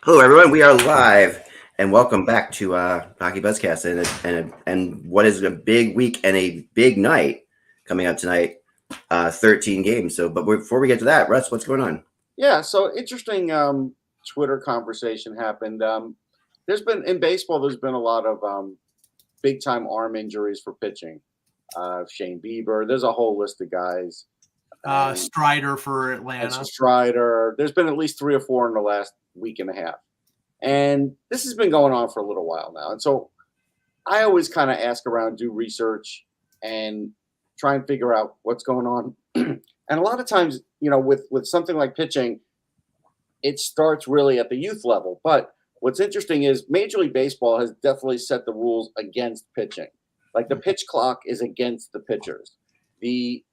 Hello, everyone. We are live, and welcome back to HockeyBuzzcast, and what is a big week and a big night coming up tonight. 13 games. But before we get to that, Russ, what's going on? Yeah, so interesting Twitter conversation happened. There's been in baseball. There's been a lot of big time arm injuries for pitching. Shane Bieber. There's a whole list of guys. Strider for And Atlanta. Strider. There's been at least 3 or 4 in the last week and a half, and this has been going on for a little while now. And so I always kind of ask around, do research, and try and figure out what's going on. And a lot of times, with something like pitching, it starts really at the youth level. But what's interesting is Major League Baseball has definitely set the rules against pitching. Like the pitch clock is against the pitchers.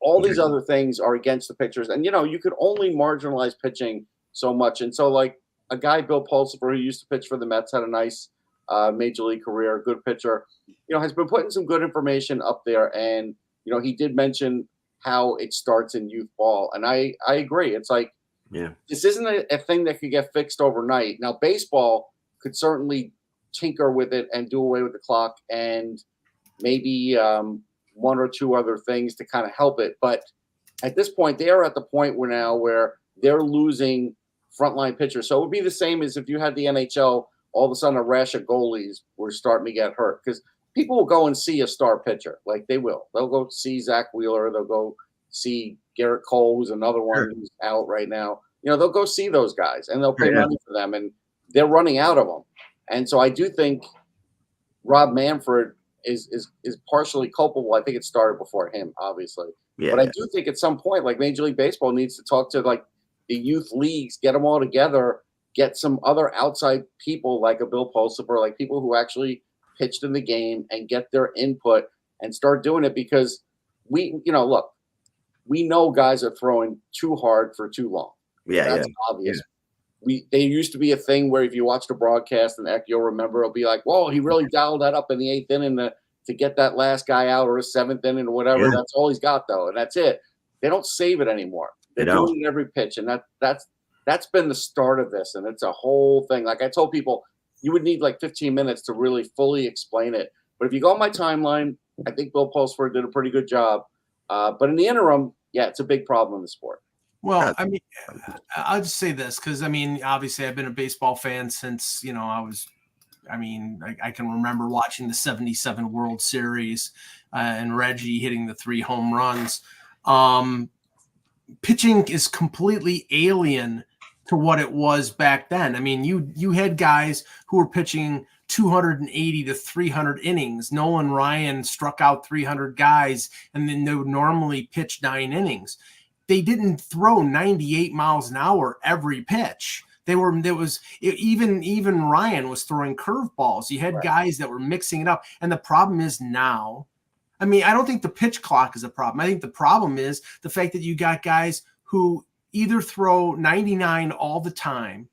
All these other things are against the pitchers. And you could only marginalize pitching so much. And so like a guy, Bill Pulsifer, who used to pitch for the Mets, had a nice major league career, good pitcher, has been putting some good information up there. And, he did mention how it starts in youth ball. And I agree. It's like, this isn't a thing that could get fixed overnight. Now, baseball could certainly tinker with it and do away with the clock and maybe one or two other things to kind of help it. But at this point, they are at the point where they're losing frontline pitchers. So it would be the same as if you had the NHL, all of a sudden a rash of goalies were starting to get hurt. Because people will go and see a star pitcher. Like they will. They'll go see Zach Wheeler. They'll go see Garrett Cole, who's another one who's out right now. They'll go see those guys and they'll pay money for them, and they're running out of them. And so I do think Rob Manfred is partially culpable. I think it started before him, obviously. But I do think at some point, like Major League Baseball needs to talk to like the youth leagues, get them all together, get some other outside people like a Bill Pulsifer, like people who actually pitched in the game, and get their input and start doing it, because we know guys are throwing too hard for too long. That's obvious. They used to be a thing where if you watch the broadcast and you'll remember, it'll be like, whoa, he really dialed that up in the 8th inning to get that last guy out, or a 7th inning or whatever. Yeah. That's all he's got, though, and that's it. They don't save it anymore. They're doing it every pitch, and that's been the start of this, and it's a whole thing. Like I told people, you would need like 15 minutes to really fully explain it. But if you go on my timeline, I think Bill Pulsifer did a pretty good job. But in the interim, it's a big problem in the sport. Well, I mean, I'll just say this because, obviously I've been a baseball fan since, I can remember watching the 77 World Series and Reggie hitting the 3 home runs. Pitching is completely alien to what it was back then. I mean, you had guys who were pitching 280 to 300 innings. Nolan Ryan struck out 300 guys, and then they would normally pitch 9 innings. They didn't throw 98 miles an hour every pitch. Even Ryan was throwing curveballs. You had guys that were mixing it up. And the problem is now, I don't think the pitch clock is a problem. I think the problem is the fact that you got guys who either throw 99 all the time,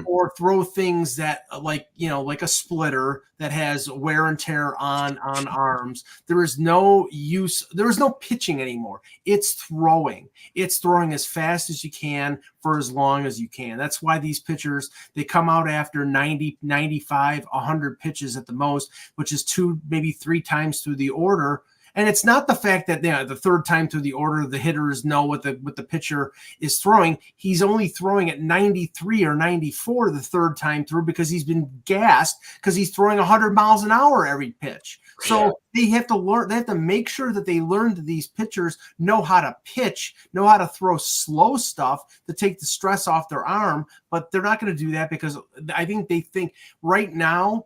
or throw things that like a splitter that has wear and tear on arms. There is no use. There is no pitching anymore. It's throwing as fast as you can for as long as you can. That's why these pitchers, they come out after 90, 95, 100 pitches at the most, which is 2, maybe 3 times through the order. And it's not the fact that the 3rd time through the order, the hitters know what the pitcher is throwing. He's only throwing at 93 or 94 the 3rd time through because he's been gassed because he's throwing 100 miles an hour every pitch. So they have to learn. They have to make sure that they learn that these pitchers know how to pitch, know how to throw slow stuff to take the stress off their arm. But they're not going to do that because I think they think right now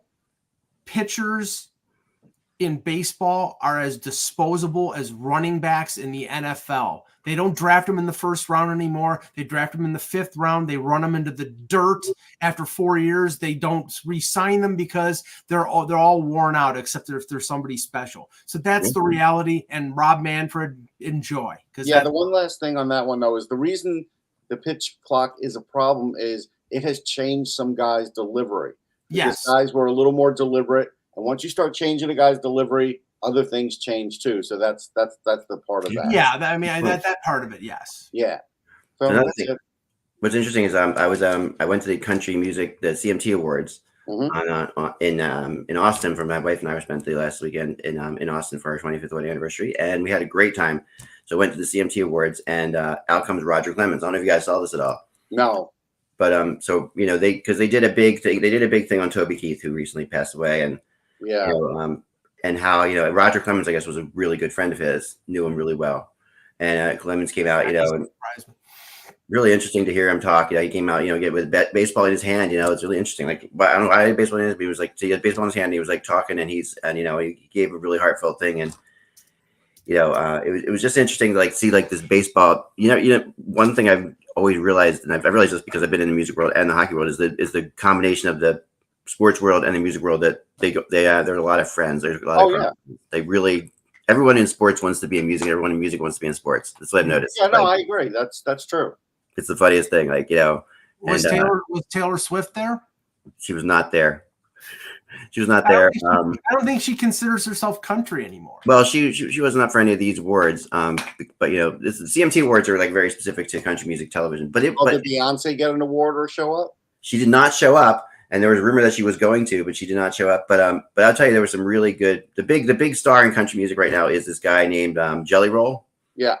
pitchers in baseball are as disposable as running backs in the NFL. They don't draft them in the 1st round anymore. They draft them in the 5th round. They run them into the dirt after 4 years. They don't re-sign them because they're all worn out, except if they're somebody special. So that's the reality. And Rob Manfred, enjoy. The one last thing on that one, though, is the reason the pitch clock is a problem is it has changed some guys' delivery. Yes. Guys were a little more deliberate. And once you start changing a guy's delivery, other things change too. So that's the part of that. Yeah, that part of it, yes. Yeah. So what's interesting is I went to the the CMT Awards in Austin for my wife and I spent the last weekend in Austin for our 25th wedding anniversary, and we had a great time. So I went to the CMT Awards, and out comes Roger Clemens. I don't know if you guys saw this at all. No. But so they did a big thing on Toby Keith, who recently passed away, and and how Roger Clemens, I guess, was a really good friend of his, knew him really well, and Clemens came out, and really interesting to hear him talk. He came out, get with baseball in his hand. It's really interesting. Like, I don't know why baseball in his, but he was like, so he had baseball in his hand. And he was like talking, and he gave a really heartfelt thing, and it was just interesting to like see like this baseball. One thing I've always realized, and I've realized this because I've been in the music world and the hockey world, is the combination of the sports world and the music world that there are a lot of friends. There's a lot of they really. Everyone in sports wants to be in music. Everyone in music wants to be in sports. That's what I've noticed. Yeah, no, I agree. That's true. It's the funniest thing. Like, was Taylor Swift there? She was not there. She was not there. I don't think she considers herself country anymore. Well, she wasn't up for any of these awards. But the CMT awards are like very specific to country music television. But did Beyonce get an award or show up? She did not show up. And there was a rumor that she was going to, but she did not show up. But I'll tell you, there was some really good. The big star in country music right now is this guy named Jelly Roll. Yeah,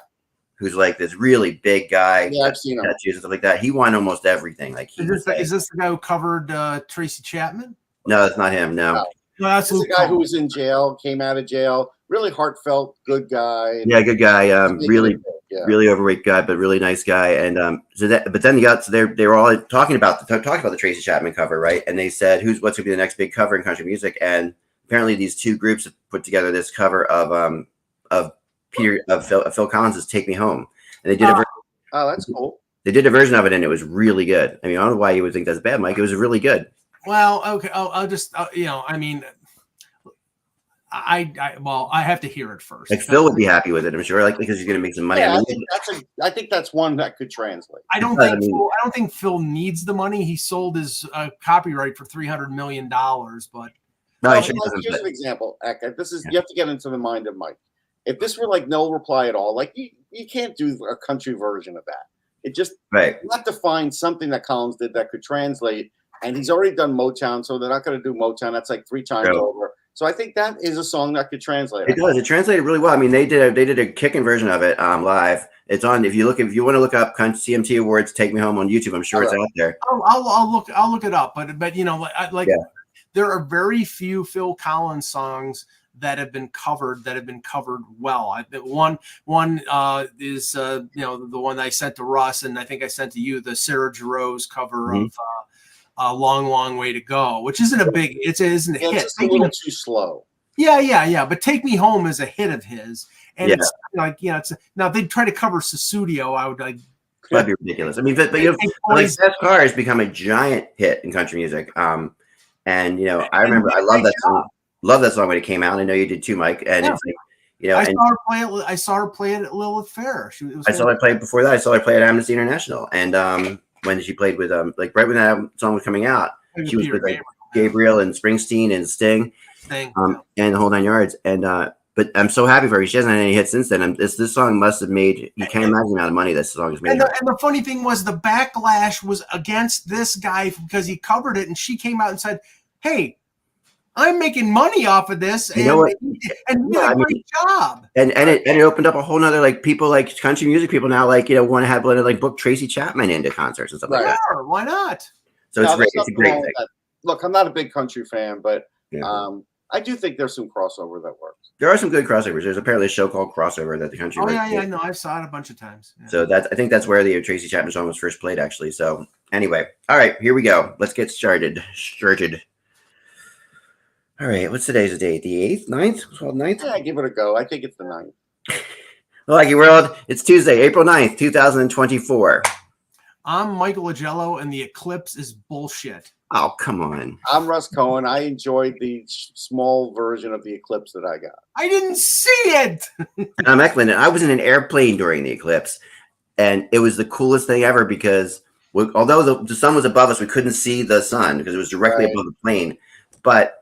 who's like this really big guy. Yeah, I've seen him. Tattoos and stuff like that. He won almost everything. Like, is this the guy who covered Tracy Chapman? No, that's not him. No, that's the guy who was in jail, came out of jail. Really heartfelt, good guy. Yeah, good guy. Really overweight guy, but really nice guy. And but then they were all talking about the Tracy Chapman cover, right? And they said, what's gonna be the next big cover in country music? And apparently these two groups have put together this cover of Phil Collins' "Take Me Home," and they did that's cool. They did a version of it, and it was really good. I mean, I don't know why you would think that's bad, Mike. It was really good. Well, okay. I'll just I mean. I have to hear it first. Like Phil would be happy with it, I'm sure, like because he's going to make some money. Yeah, I think that's one that could translate. I don't think Phil needs the money. He sold his copyright for $300 million, but here's an example. This is you have to get into the mind of Mike. If this were like no reply at all, like you can't do a country version of that. It just right. You have to find something that Collins did that could translate, and he's already done Motown, so they're not going to do Motown. That's like 3 times over. So I think that is a song that could translate. It does. It translated really well. I mean, they did a kicking version of it live. It's on. If you want to look up CMT Awards, "Take Me Home" on YouTube, I'm sure it's out there. I'll look it up. But there are very few Phil Collins songs that have been covered well. One is the one I sent to Russ, and I think I sent to you, the Sarah Jarosz cover of. A long way to go, which isn't a big. It isn't a hit. It's a little too slow. Yeah. But "Take Me Home" is a hit of his, and it's like it's now they try to cover Susudio. I would like. That'd be ridiculous. I mean, but like Fast Car has become a giant hit in country music. And I remember I love that song. Love that song when it came out. I know you did too, Mike. And it's like I saw her play it at Lilith Fair. I saw her play it before that. I saw her play at Amnesty International, and when she played with like right when that song was coming out, she was with like Gabriel and Springsteen and Sting. And the whole 9 yards. And but I'm so happy for her. She hasn't had any hits since then. This song must have made. You can't imagine the amount of money this song has made. And the funny thing was the backlash was against this guy because he covered it, and she came out and said, "Hey, I'm making money off of this, and great job." And it opened up a whole nother like people like country music people now like want to have like book Tracy Chapman into concerts and stuff like that. Sure, why not? So it's great. It's a great thing. Look, I'm not a big country fan, but I do think there's some crossover that works. There are some good crossovers. There's apparently a show called Crossover that the country. Oh yeah, no, I've saw it a bunch of times. Yeah. So I think that's where the Tracy Chapman song was first played, actually. So anyway, all right, here we go. Let's get started. All right, what's today's date? The 8th, 9th? It's called 9th? Yeah, give it a go. I think it's the 9th. Lucky World, it's Tuesday, April 9th, 2024. I'm Michael Agello, and the eclipse is bullshit. Oh, come on. I'm Russ Cohen. I enjoyed the small version of the eclipse that I got. I didn't see it. I'm Eklund, and I was in an airplane during the eclipse, and it was the coolest thing ever because although the sun was above us, we couldn't see the sun because it was directly above the plane. But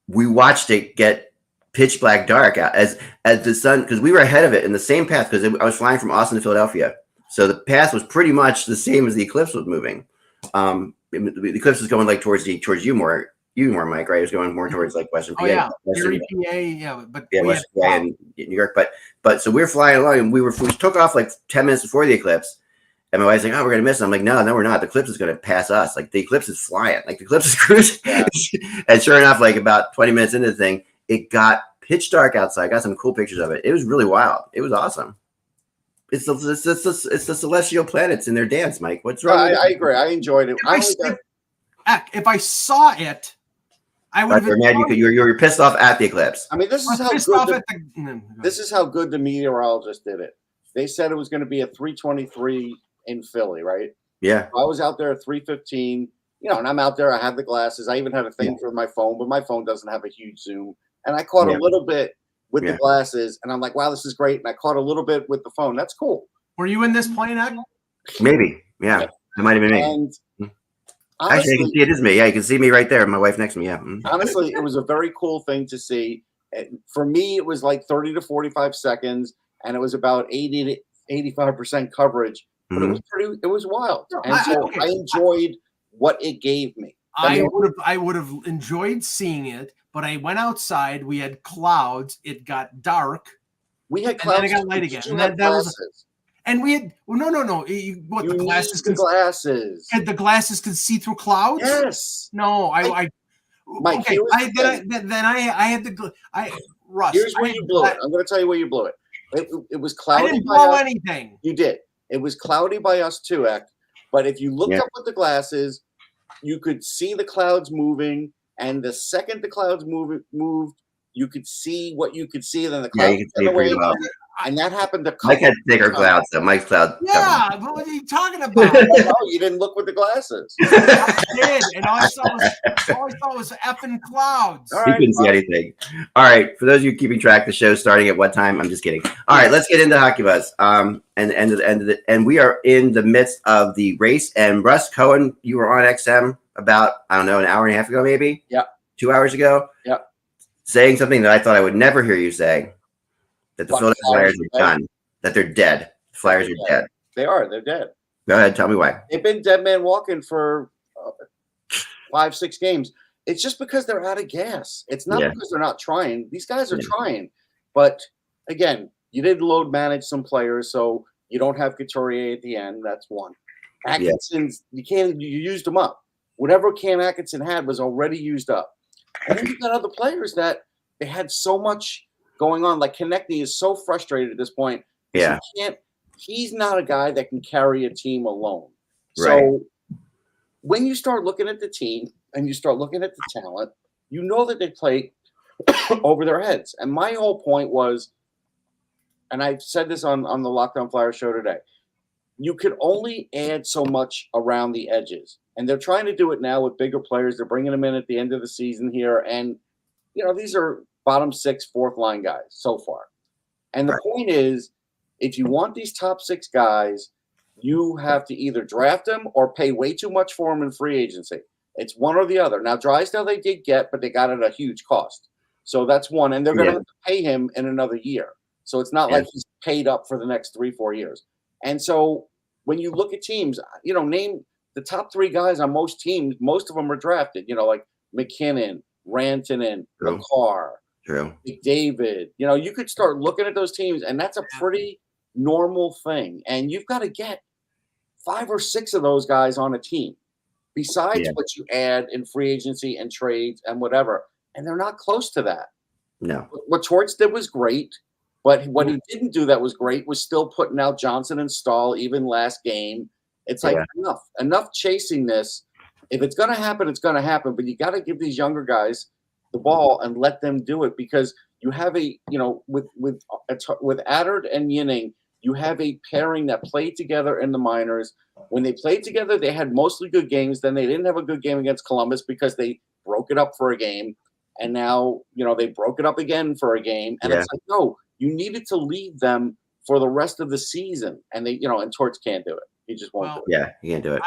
we watched it get pitch black dark as the sun, because we were ahead of it in the same path because I was flying from Austin to Philadelphia. So the path was pretty much the same as the eclipse was moving. The eclipse was going like towards you more, Mike, right? It was going more towards like Western PA. Oh yeah, Western, PA, yeah, but yeah, Western PA and New York. But so we were flying along, and we took off like 10 minutes before the eclipse. And my wife's like, "Oh, we're gonna miss it." I'm like, "No, we're not. The eclipse is gonna pass us. Like the eclipse is flying. Like the eclipse is cruising." Yeah. And sure enough, like about 20 minutes into the thing, it got pitch dark outside. I got some cool pictures of it. It was really wild. It was awesome. It's the celestial planets in their dance, Mike. What's wrong? I agree. I enjoyed it. If I saw it, I would have. You're pissed off at the eclipse. I mean, this is how good the meteorologist did it. They said it was going to be a 3:23 in Philly, right? Yeah. I was out there at 3:15. And I'm out there. I have the glasses. I even had a thing for my phone, but my phone doesn't have a huge zoom. And I caught a little bit with the glasses, and I'm like, "Wow, this is great." And I caught a little bit with the phone. That's cool. Were you in this plane, Ed? Maybe. Yeah. It might have been me. And honestly, actually, I can see it is me. Yeah, you can see me right there. My wife next to me. Yeah. Honestly, it was a very cool thing to see. For me, it was like 30 to 45 seconds, and it was about 80 to 85% coverage. But it was wild. And I enjoyed what it gave me. I would have enjoyed seeing it, but I went outside. We had clouds. It got dark. We had clouds. And then it got light again. And we had no. The glasses? The glasses. And the glasses could see through clouds. Yes. No, Mike, okay. I had the Russ. Here's where you blew it. I'm going to tell you where you blew it. It was cloudy. I didn't blow anything. You did. It was cloudy by us too, Ek. But if you looked up with the glasses, you could see the clouds moving, and the second the clouds moved, you could see what you could see. Then the clouds went away, and that happened to Mike had bigger clouds. So Mike's cloud. Yeah, but what are you talking about? No, you didn't look with the glasses. I did, and all I saw was effing clouds. You couldn't see anything. All right, for those of you keeping track, the show's starting at what time? I'm just kidding. All right, let's get into Hockey Buzz. And we are in the midst of the race. And Russ Cohen, you were on XM about an hour and a half ago, maybe. Yeah. 2 hours ago. Yeah. Saying something that I thought I would never hear you say. That the Philadelphia Flyers are done. That they're dead. The Flyers are dead. They are. They're dead. Go ahead. Tell me why. They've been dead man walking for 5-6 games. It's just because they're out of gas. It's not because they're not trying. These guys are trying. But, again, you did load manage some players, so you don't have Couturier at the end. That's one. Atkinson's, you used them up. Whatever Cam Atkinson had was already used up. And then you've got other players that they had so much going on. Like Konechny is so frustrated at this point. Yeah. He's not a guy that can carry a team alone. Right. So when you start looking at the team and you start looking at the talent, you know that they play over their heads. And my whole point was, and I said this on the Lockdown Flyers show today, you could only add so much around the edges. And they're trying to do it now with bigger players. They're bringing them in at the end of the season here. And, these are bottom 6, fourth line guys so far. And the point is, if you want these top 6 guys, you have to either draft them or pay way too much for them in free agency. It's one or the other. Now, Drysdale they did get, but they got it at a huge cost. So that's one. And they're going to have to pay him in another year. So it's not like he's paid up for the next 3-4 years. And so when you look at teams, name the top 3 guys on most teams. Most of them are drafted, like McKinnon, Rantanen, McCarr, McDavid. You could start looking at those teams, and that's a pretty normal thing. And you've got to get 5 or 6 of those guys on a team, besides what you add in free agency and trades and whatever. And they're not close to that. No. What Torts did was great, but what he didn't do that was great was still putting out Johnson and Stahl even last game. It's like enough chasing this. If it's going to happen, it's going to happen. But you got to give these younger guys the ball and let them do it, because you have with Adard and Yinning, you have a pairing that played together in the minors. When they played together, they had mostly good games. Then they didn't have a good game against Columbus because they broke it up for a game. And now, they broke it up again for a game. And it's like, no, you needed to lead them for the rest of the season. And they, and Torts can't do it. He just won't do it. Yeah, he can't do it.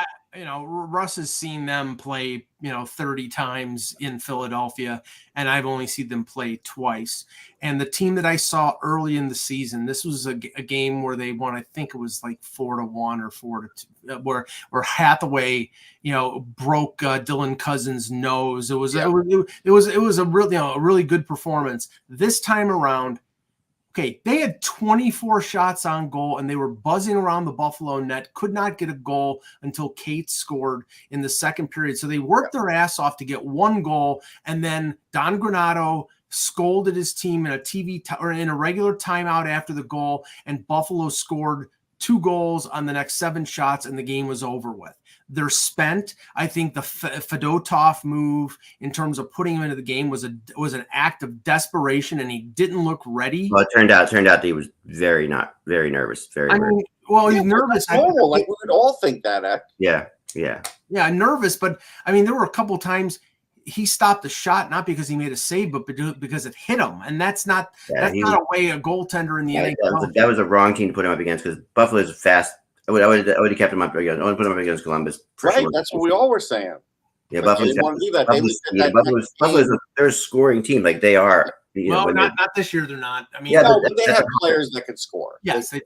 Russ has seen them play, 30 times in Philadelphia, and I've only seen them play twice. And the team that I saw early in the season, this was a game where they won. I think it was like 4-1 or 4-2, where Hathaway, broke Dylan Cousins' nose. It was a really, a really good performance. This time around, okay, they had 24 shots on goal, and they were buzzing around the Buffalo net, could not get a goal until Kate scored in the second period. So they worked their ass off to get one goal, and then Don Granato scolded his team in in a regular timeout after the goal, and Buffalo scored 2 goals on the next 7 shots, and the game was over with. They're spent. I think the Fedotov move in terms of putting him into the game was an act of desperation, and he didn't look ready. Well, it turned out that he was very nervous. He's nervous. That's normal. Like we would all think that. Yeah, nervous. But I mean, there were a couple of times he stopped the shot not because he made a save, but because it hit him, and that's not a way a goaltender in the NHL. That was a wrong team to put him up against because Buffalo's fast. I would have kept him up against. I would put him up against Columbus. Right, sure. That's what we all were saying. Yeah, Buffalo's they're a scoring team. Like they are. Not this year. They're not. I mean, they have players that could score. Yes, they do.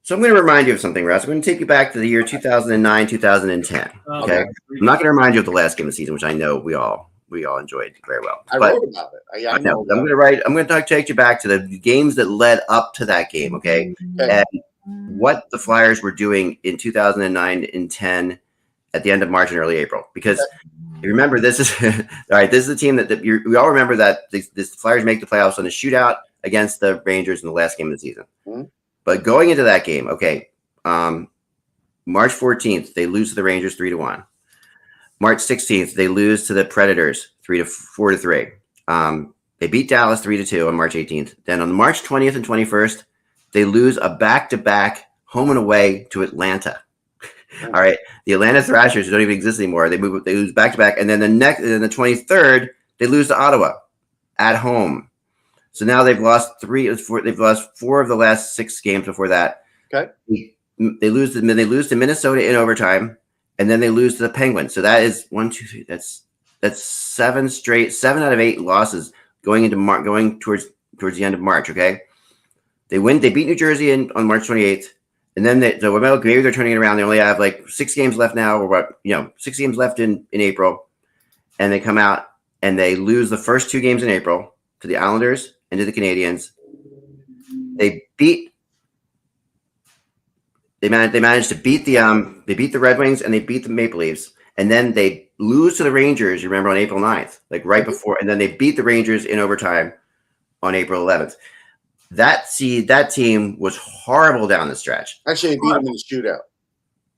So I'm going to remind you of something, Russ. I'm going to take you back to the year 2009, 2010. Okay. I'm not going to remind you of the last game of the season, which I know we all enjoyed very well. I wrote about it. I know. I'm going to take you back to the games that led up to that game. Okay. And what the Flyers were doing in 2009 and 10 at the end of March and early April. Because you remember, this is all right. This is the team that we all remember that the Flyers make the playoffs on a shootout against the Rangers in the last game of the season. Mm-hmm. But going into that game, okay, March 14th, they lose to the Rangers 3-1. March 16th, they lose to the Predators 4-3. They beat Dallas 3-2 on March 18th. Then on March 20th and 21st, they lose a back-to-back home and away to Atlanta. All right, the Atlanta Thrashers, who don't even exist anymore, they lose back-to-back, and then the 23rd, they lose to Ottawa at home. So now they've lost 4 of the last 6 games before that. Okay, they lose to Minnesota in overtime, and then they lose to the Penguins. So that is 1, 2, 3. That's 7 out of 8 losses going towards the end of March. Okay. They beat New Jersey on March 28th, and then maybe they're turning it around. They only have like 6 games left now, or 6 games left in April, and they come out and they lose the first 2 games in April to the Islanders and to the Canadiens. They managed to beat the Red Wings and they beat the Maple Leafs, and then they lose to the Rangers. You remember on April 9th, like right before, and then they beat the Rangers in overtime on April 11th. That team was horrible down the stretch. Actually, they beat them in the shootout.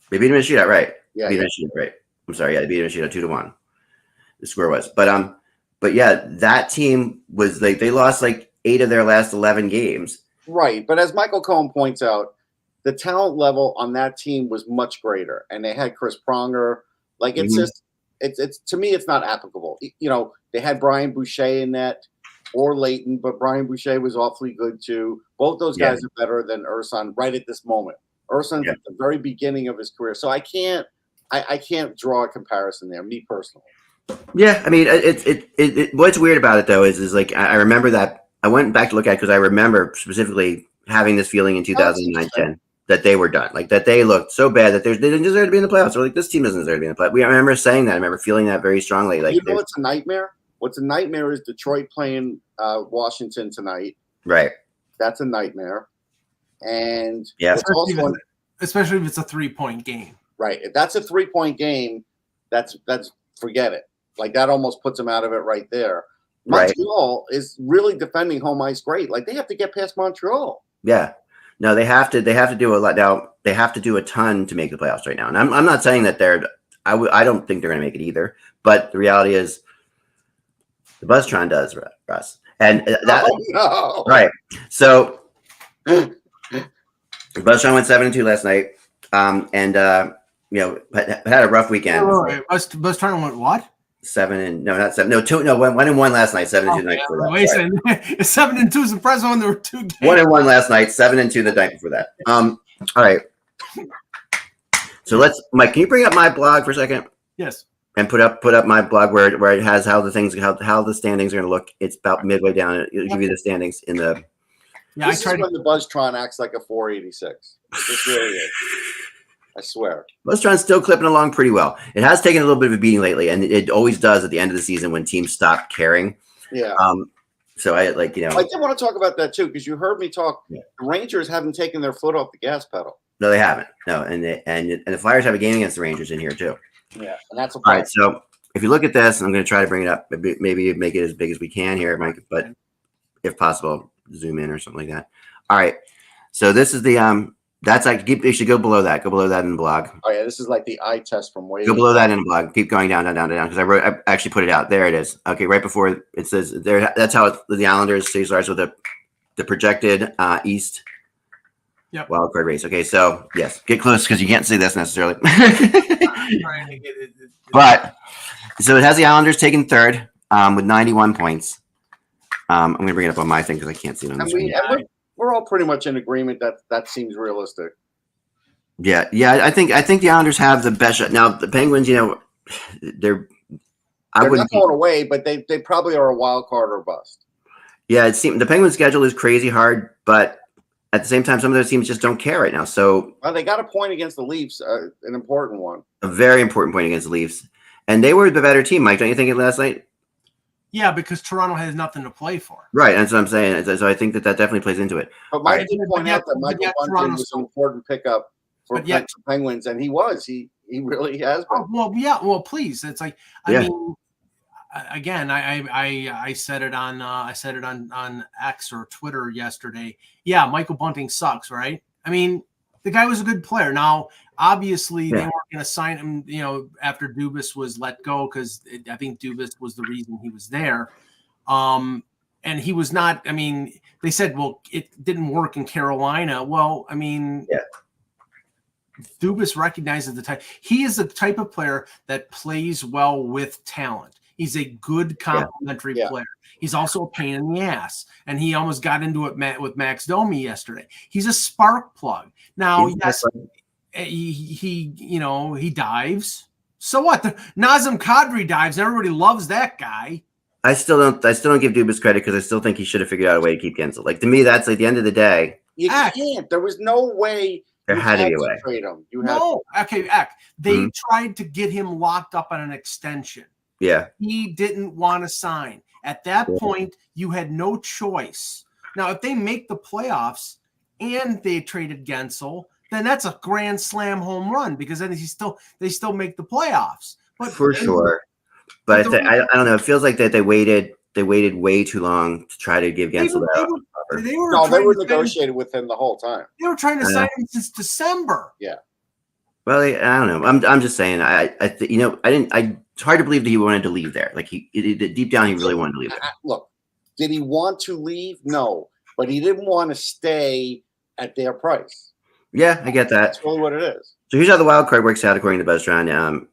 They beat them in the shootout, right? Yeah, they beat them in the shootout, right. I'm sorry, yeah, they beat them in the shootout 2-1. The score was, but yeah, that team was like they lost like 8 of their last 11 games. Right, but as Michael Cohen points out, the talent level on that team was much greater, and they had Chris Pronger. Like it's just, it's to me, it's not applicable. They had Brian Boucher in that. Or Leighton, but Brian Boucher was awfully good too. Both those guys are better than Urson right at this moment. Urson's at the very beginning of his career, so I can't draw a comparison there, me personally. Yeah, I mean, what's weird about it though is like I remember that I went back to look at it because I remember specifically having this feeling in 2009-10 that they were done, like that they looked so bad that they didn't deserve to be in the playoffs. Or like this team doesn't deserve to be in the playoffs. I remember saying that. I remember feeling that very strongly. Like it's a nightmare. What's a nightmare is Detroit playing Washington tonight. Right. That's a nightmare. And especially if it's a 3-point game. Right. If that's a 3-point game, that's forget it. Like that almost puts them out of it right there. Montreal is really defending home ice great. Like they have to get past Montreal. Yeah. No, they have to do a lot now. They have to do a ton to make the playoffs right now. And I'm not saying that I don't think they're going to make it either. But the reality is, the BuzzTron does, Russ, and right. So BuzzTron went 7-2 last night, and had a rough weekend. BuzzTron went what? 1-1 last night. 7-2 the night before that. Wait a second, 7-2 is impressive when there were 2 games. 1-1 last night, 7-2 the night before that. All right. So Mike, can you bring up my blog for a second? Yes. And put up my blog where it has how the standings are going to look. It's about midway down. It'll give you the standings in the. Yeah, this is when the BuzzTron acts like a 486. This really is. I swear. BuzzTron's still clipping along pretty well. It has taken a little bit of a beating lately, and it always does at the end of the season when teams stop caring. Yeah. So I I did want to talk about that too, because you heard me talk. Yeah. The Rangers haven't taken their foot off the gas pedal. No, they haven't. No, and the Flyers have a game against the Rangers in here too. Yeah, and that's all right. So if you look at this, I'm going to try to bring it up. Maybe make it as big as we can here, Mike. But if possible, zoom in or something like that. All right. So this is the that's like you should go below that. Go below that in the blog. Oh yeah, this is like the eye test from way. Go below that in the blog. Keep going down because I actually put it out. There it is. Okay, right before it says there. That's how the Islanders starts with the projected East. Yep. Wild card race. Okay, so yes, get close because you can't see this necessarily. But so it has the Islanders taking third with 91 points. I'm going to bring it up on my thing because I can't see it on the screen. We're all pretty much in agreement that seems realistic. Yeah. I think the Islanders have the best shot. Now the Penguins, they're not going away, but they probably are a wild card or bust. Yeah, it seems the Penguins' schedule is crazy hard, but at the same time, some of those teams just don't care right now. So they got a point against the Leafs, an important one, a very important point against the Leafs, and they were the better team. Mike, don't you think it last night? Yeah, because Toronto has nothing to play for. Right, that's what I'm saying. So I think that definitely plays into it. But Mike did point out that Michael Bunting was an important pickup for the Penguins, and he really has been. Well, please, it's like I mean. Again, I said it on X or Twitter yesterday. Yeah, Michael Bunting sucks, right? I mean, the guy was a good player. Now, obviously, they weren't going to sign him, after Dubas was let go because I think Dubas was the reason he was there. And he was not. I mean, they said, well, it didn't work in Carolina. Well, I mean, Dubas recognizes the type. He is the type of player that plays well with talent. He's a good complementary player. He's also a pain in the ass, and he almost got into it with Max Domi yesterday. He's a spark plug. Now, yes, he dives. So what? Nazem Kadri dives. Everybody loves that guy. I still don't give Dubas credit because I still think he should have figured out a way to keep Gensel. Like to me, that's like the end of the day. You can't. There was no way. There had to be a way. Trade him. They tried to get him locked up on an extension. Yeah. He didn't want to sign. At that point, you had no choice. Now, if they make the playoffs and they traded Gensel, then that's a grand slam home run because then they still make the playoffs. But for sure. But I don't know. It feels like that they waited way too long to try to give Gensel that. They were negotiating with him the whole time. They were trying to sign him since December. Yeah. Well, I don't know. I'm just saying. It's hard to believe that he wanted to leave there. Like deep down, he really wanted to leave there. Look, did he want to leave? No, but he didn't want to stay at their price. Yeah, I get that. That's really what it is. So here's how the wild card works out according to BuzzTron.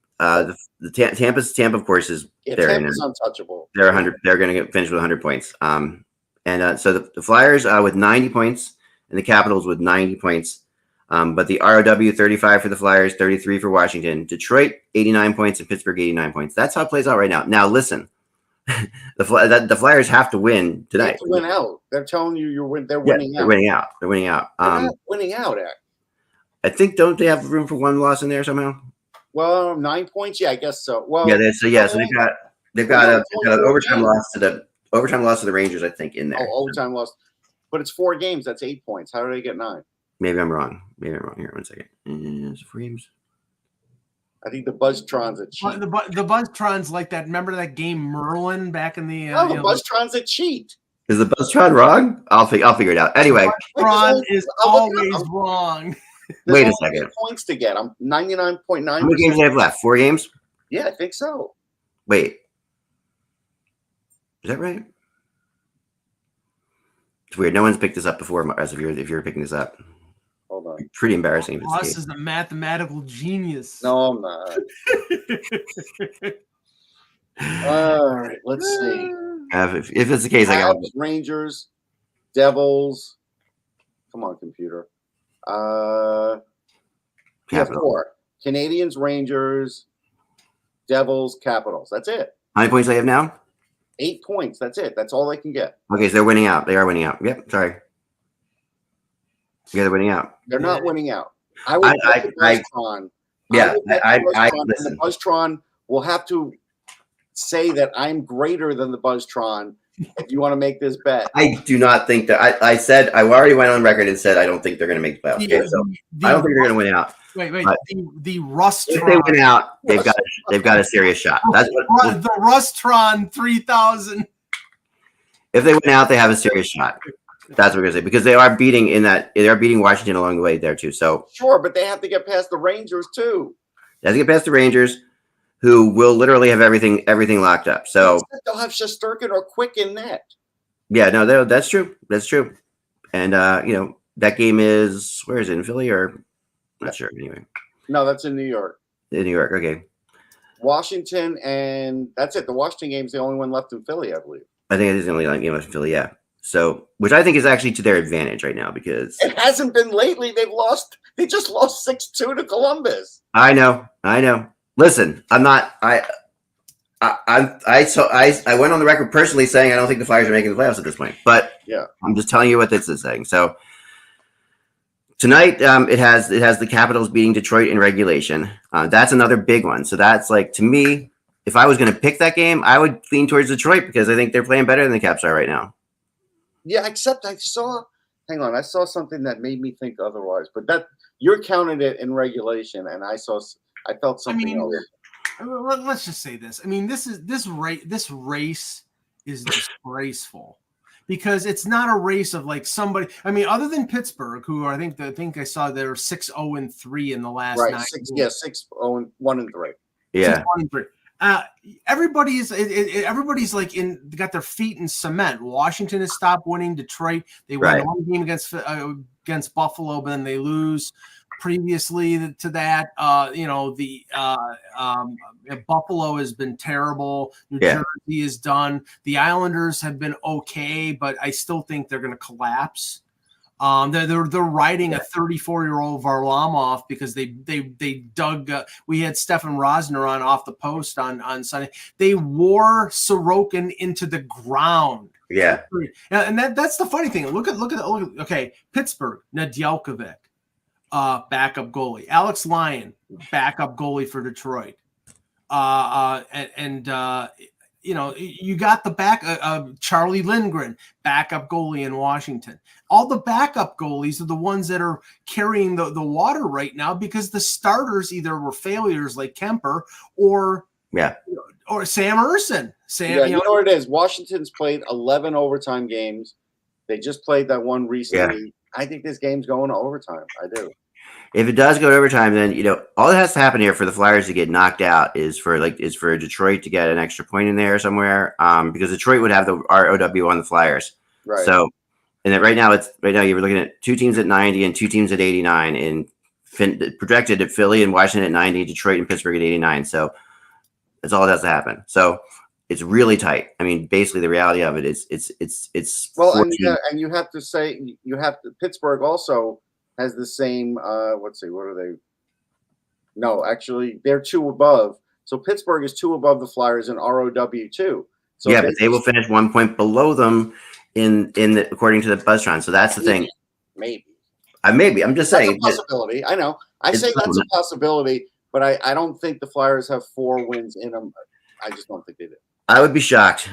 Tampa, of course, is there. Tampa's untouchable. They're 100. They're going to finish with 100 points. So the Flyers with 90 points and the Capitals with 90 points. But the ROW 35 for the Flyers, 33 for Washington, Detroit 89 points, and Pittsburgh 89 points. That's how it plays out right now. Now listen, the Flyers have to win tonight. They have to win out. They're telling you they're winning out. They're winning out. They're winning out. They're not winning out. I think don't they have room for one loss in there somehow? Well, 9 points. Yeah, I guess so. Well, so they've got an overtime loss to the Rangers. I think in there. Oh, overtime loss, but it's 4 games. That's 8 points. How do they get 9? Maybe I'm wrong. Here, 1 second. Is it 4 games? I think the BuzzTron's a cheat. The BuzzTron's like that. Remember that game Merlin back in the? No, the BuzzTron's a cheat. Is the BuzzTron wrong? I'll figure it out. Anyway, BuzzTron is always wrong. Wait a second. Points to get. I'm 99.9. How many games do they have left? 4 games? Yeah, I think so. Wait, is that right? It's weird. No one's picked this up before. As if you're picking this up. Hold on. Pretty embarrassing. Ross is a mathematical genius. No, I'm not. All right, let's see. If it's the case, I got Rangers, Devils. Come on, computer. Yeah, 4. Canadians, Rangers, Devils, Capitals. That's it. How many points do they have now? 8 points. That's it. That's all they can get. Okay, so they're winning out. They are winning out. Yep. Sorry. Yeah, they're winning out. They're not winning out. I would bet the BuzzTron. Listen. The BuzzTron will have to say that I'm greater than the BuzzTron if you want to make this bet. I do not think that. I said I already went on record and said I don't think they're going to make the playoffs. Okay, so I don't think they're going to win out. Wait. The Rustron. If they win out, they've got a serious shot. That's what the Rustron 3000. If they win out, they have a serious shot. That's what we're gonna say because they are beating Washington along the way there too. So sure, but they have to get past the Rangers too. They have to get past the Rangers, who will literally have everything locked up. So they'll have Shesterkin or Quick in net. Yeah, no, that's true. That's true. And that game is where is it, in Philly or not sure anyway. No, that's in New York. In New York, okay. Washington, and that's it. The Washington game's the only one left in Philly, I believe. I think it is the only game left in Philly, yeah. So, which I think is actually to their advantage right now because it hasn't been lately. They just lost 6-2 to Columbus. I know. Listen, I'm not. I went on the record personally saying I don't think the Flyers are making the playoffs at this point. But yeah, I'm just telling you what this is saying. So tonight, it has the Capitals beating Detroit in regulation. That's another big one. So that's like, to me, if I was going to pick that game, I would lean towards Detroit because I think they're playing better than the Caps are right now. Yeah, except I saw something that made me think otherwise. But that you're counting it in regulation, and I felt something else. Let's just say this. I mean, this race is disgraceful because it's not a race of like somebody. I mean, other than Pittsburgh, who I think I saw they were 6-0-3 in the last 9. 6-0-1-3. Yeah. 6-1-3. Everybody's like got their feet in cement. Washington has stopped winning. Detroit, they won one game against Buffalo, but then they lose. Previously to that, Buffalo has been terrible. New Jersey is done. The Islanders have been okay, but I still think they're going to collapse. They're riding a 34-year-old Varlamov because they dug. We had Stefan Rosner on off the post on Sunday. They wore Sorokin into the ground. Yeah, and that's the funny thing. Look at Pittsburgh, Nedeljkovic, backup goalie. Alex Lyon, backup goalie for Detroit. You got the back Charlie Lindgren, backup goalie in Washington. All the backup goalies are the ones that are carrying the water right now because the starters either were failures like Kemper or Sam Ersson. You know what it is? Washington's played 11 overtime games. They just played that one recently. Yeah. I think this game's going to overtime. I do. If it does go to overtime, then all that has to happen here for the Flyers to get knocked out is for Detroit to get an extra point in there somewhere, because Detroit would have the ROW on the Flyers. Right. So, and then right now you were looking at 2 teams at 90 and 2 teams at 89, and projected at Philly and Washington at 90, Detroit and Pittsburgh at 89. So that's all that has to happen. So it's really tight. I mean, basically the reality of it is it's well, and you have to say Pittsburgh also has the same, let's see, what are they? No, actually, they're 2 above. So Pittsburgh is 2 above the Flyers in ROW too. So yeah, but they will finish 1 point below them according to the BuzzTron. So that's the thing. Maybe. Maybe. I'm just saying. That's a possibility. I know. I say that's a possibility, but I don't think the Flyers have 4 wins in them. I just don't think they do. I would be shocked.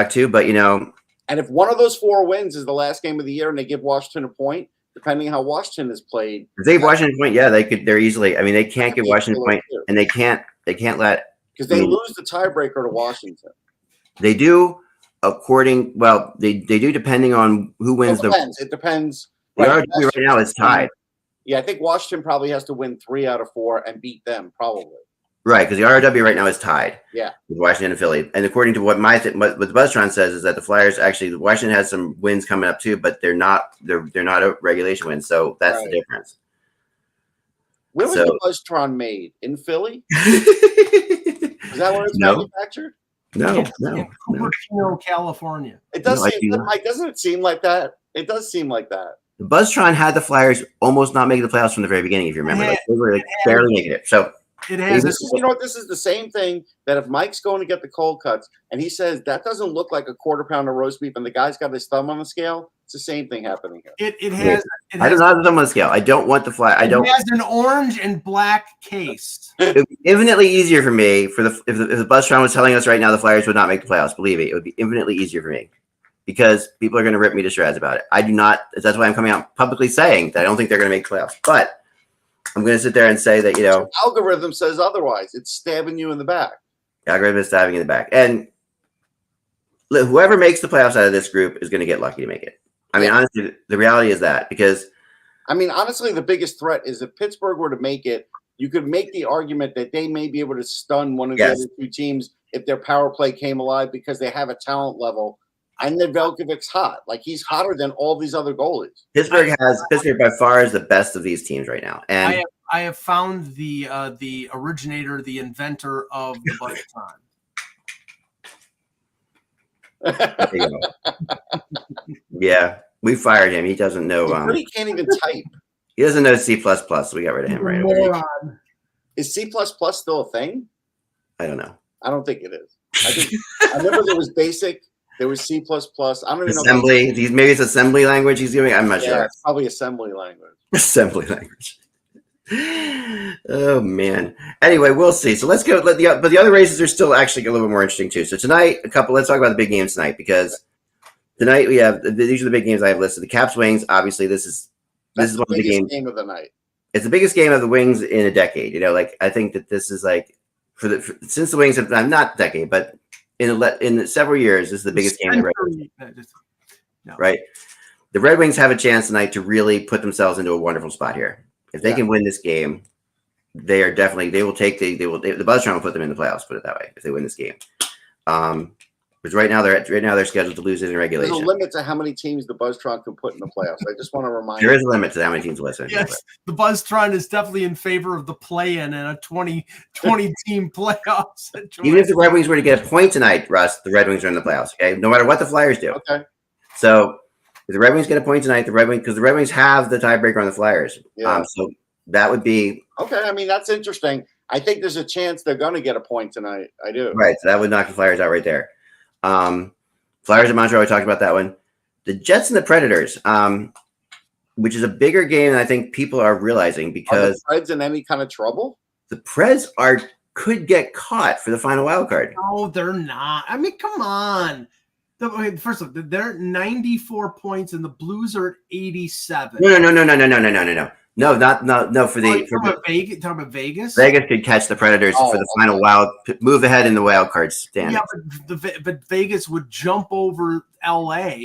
Too, but And if one of those 4 wins is the last game of the year and they give Washington a point, depending on how Washington has played. If they have Washington point, yeah, they're easily. I mean, they can't give Washington a point, and they can't let, because they lose the tiebreaker to Washington. They do they do depending on who wins It depends. Right now it's tied. Yeah, I think Washington probably has to win 3 out of 4 and beat them probably. Right, because the ROW right now is tied. Yeah, with Washington and Philly. And according to what the BuzzTron says is that the Flyers Washington has some wins coming up too, but they're not a regulation win. So that's the difference. Where was the BuzzTron made? In Philly? Is that where it's manufactured? No. Cupertino, California. It does seem. Doesn't it seem like that? It does seem like that. BuzzTron had the Flyers almost not making the playoffs from the very beginning. If you remember, like, they were like barely making it. So it has. You know what? This is the same thing that if Mike's going to get the cold cuts and he says that doesn't look like a quarter pound of roast beef, and the guy's got his thumb on the scale, it's the same thing happening here. It has. I don't have the thumb on the scale. I don't want the fly. I don't. It has an orange and black case. It would be infinitely easier for me if the BuzzTron was telling us right now the Flyers would not make the playoffs. Believe me, it would be infinitely easier for me because people are going to rip me to shreds about it. I do not. That's why I'm coming out publicly saying that I don't think they're going to make the playoffs. But I'm going to sit there and say that, algorithm says otherwise. It's stabbing you in the back. The algorithm is stabbing in the back. And whoever makes the playoffs out of this group is going to get lucky to make it. I mean, honestly, the reality is that because. I mean, honestly, the biggest threat is if Pittsburgh were to make it, you could make the argument that they may be able to stun one of the other two teams if their power play came alive because they have a talent level. And then Velkovic's hot. Like, he's hotter than all these other goalies. Pittsburgh by far is the best of these teams right now. And I have found the originator, the inventor of the BuzzTron. Yeah, we fired him. He doesn't know. He can't even type. He doesn't know C++, so we got rid of him right away. Is C++ still a thing? I don't know. I don't think it is. I remember there was BASIC. There was C++. I don't even assembly. know. Maybe it's assembly language he's doing. I'm not sure. It's probably assembly language. Assembly language. Oh man. Anyway, we'll see. So let's go. But the other races are still actually a little bit more interesting too. So tonight, let's talk about the big games tonight because tonight we have these are the big games I have listed. The Caps Wings. Obviously, this is one of the biggest game of the night. It's the biggest game of the Wings in a decade. Like I think that this is like since the Wings have not decade, but in several years, this is the biggest game in the regular. Right. The Red Wings have a chance tonight to really put themselves into a wonderful spot here. If they can win this game, the BuzzTron will put them in the playoffs, put it that way, if they win this game. Because right now they're scheduled to lose it in regulation. There's a limit to how many teams the BuzzTron can put in the playoffs. I just want to remind you. There is a limit to how many teams will listen. Yes, the BuzzTron is definitely in favor of the play-in and a 20 team playoffs. Even if the Red Wings were to get a point tonight, Russ, the Red Wings are in the playoffs. Okay, no matter what the Flyers do. Okay. So if the Red Wings get a point tonight, because the Red Wings have the tiebreaker on the Flyers. Yeah. So that would be okay. I mean, that's interesting. I think there's a chance they're going to get a point tonight. I do. Right. So that would knock the Flyers out right there. Flyers in Montreal, we talked about that one. The Jets and the Predators, which is a bigger game than I think people are realizing because are the Preds in any kind of trouble? The Preds could get caught for the final wild card. No, they're not. I mean, come on. First of all, they're 94 points and the Blues are at 87. No. No, for the talking about Vegas. Vegas could catch the Predators for the final move ahead in the wild card standings. Yeah, but Vegas would jump over LA.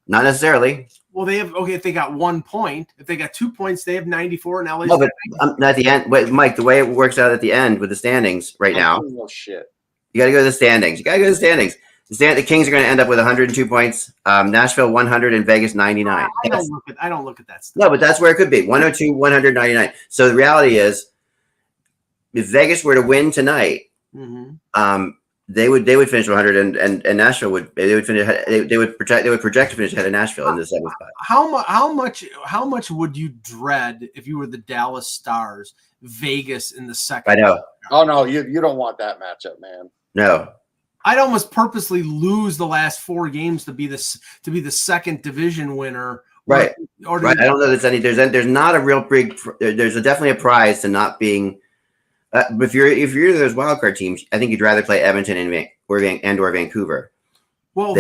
Not necessarily. Well, if they got 1 point, if they got 2 points, they have 94 and LA. No, but at the end, Mike, the way it works out at the end with the standings right now. Oh shit! You got to go to the standings. The Kings are going to end up with 102 points. Nashville 100 and Vegas 99. I don't look at that stuff. No, but that's where it could be 102, 199. So the reality is, if Vegas were to win tonight, they would finish 100, and Nashville would project to finish ahead of Nashville in the seventh spot. How much would you dread if you were the Dallas Stars, Vegas in the second? I know. Oh no, you don't want that matchup, man. No. I'd almost purposely lose the last 4 games to be the second division winner. Right. Right. I don't know there's not a real big. There's definitely a prize to not being. If you're those wild card teams, I think you'd rather play Edmonton or Vancouver. Well,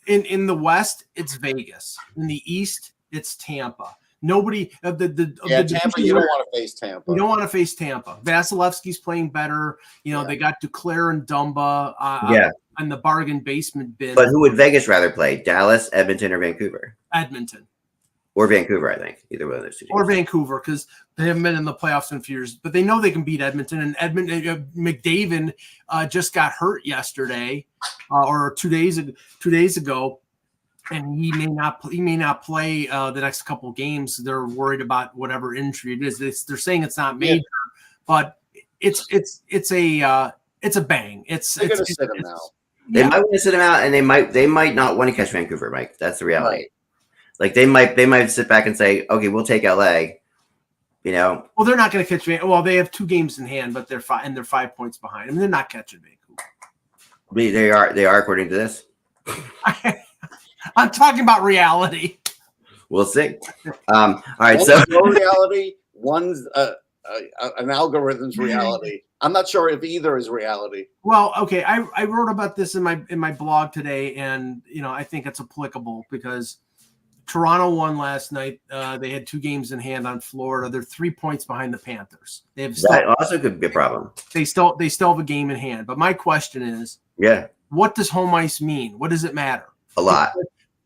in the West, it's Vegas. In the East, it's Tampa. Nobody Tampa. You don't want to face Tampa. You don't want to face Tampa. Vasilevsky's playing better. They got Duclair and Dumba on the bargain basement bin. But who would Vegas rather play? Dallas, Edmonton, or Vancouver? Edmonton. Or Vancouver, I think. Either one of those two teams. Or Vancouver, because they haven't been in the playoffs in a few years. But they know they can beat Edmonton. And McDavid just got hurt yesterday or 2 days ago. And he may not play the next couple of games. They're worried about whatever injury it is. They're saying it's not major, but it's a bang. They're going to sit him out. They might want to sit him out, and they might not want to catch Vancouver, Mike. That's the reality. Like they might sit back and say, okay, we'll take LA. You know, well, they're not going to catch Vancouver. Well, they have 2 games in hand, but they're 5 points behind. I mean, they're not catching Vancouver. they are according to this. I'm talking about reality. We'll see. All right, one's so your reality, one's an algorithm's reality. I'm not sure if either is reality. Well, okay, I wrote about this in my blog today, and I think it's applicable because Toronto won last night. They had 2 games in hand on Florida. They're 3 points behind the Panthers. That also could be a problem. They still have a game in hand. But my question is, what does home ice mean? What does it matter? A lot.